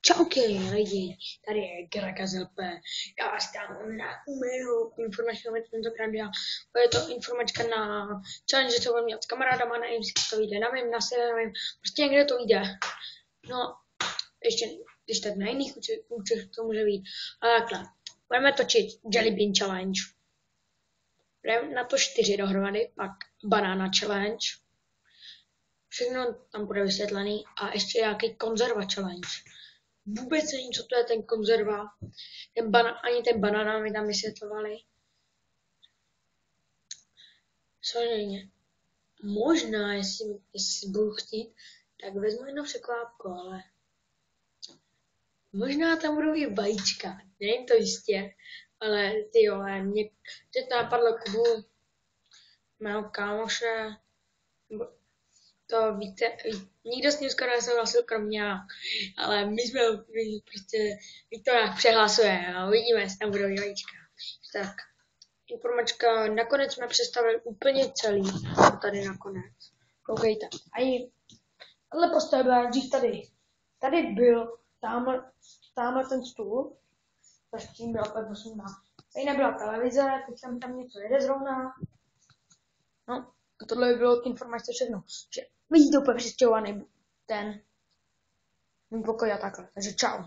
Čauky lidi, tady je Grega z LP. Já vás tam na informačního tentokrát dělám. Je to informačka na challenge, co budu mět s kamarádama, nevím, jestli to vyjde na mým, na sebe, nevím, prostě někde to vyjde. No, ještě, když tak na jiných účech to může být. Ale takhle, budeme točit Jelly Bean Challenge. Budeme na to 4 dohromady, pak Banana Challenge. Všechno tam bude vysvětlený a ještě nějaký konzerva challenge. Vůbec nevím, co to je ten konzerva. Ani ten banana mi tam vysvětlovali. Samozřejmě. Možná, jestli budu chtít, tak vezmu jedno překvápko, ale možná tam budou i vajíčka. Nevím to jistě, ale ty jo, mě teď napadlo Kubu, mého kámoše, to víte, nikdo s ním skoro nesouhlasil kromě já, ale my prostě, my to nějak přehlasujeme a uvidíme, jestli tam budou vajíčka. Tak, informačka, nakonec jsme představili úplně celý, tady nakonec. Koukejte, tahle postava byla dřív tady. Tady byl tamhle ten stůl, s tím byla P18. Tady nebyla televize, teď tam něco jede zrovna. No, a tohle by bylo k informace všechno. Že vidíte úplně přestěhovaný ten můj pokoj a takhle. Takže čau.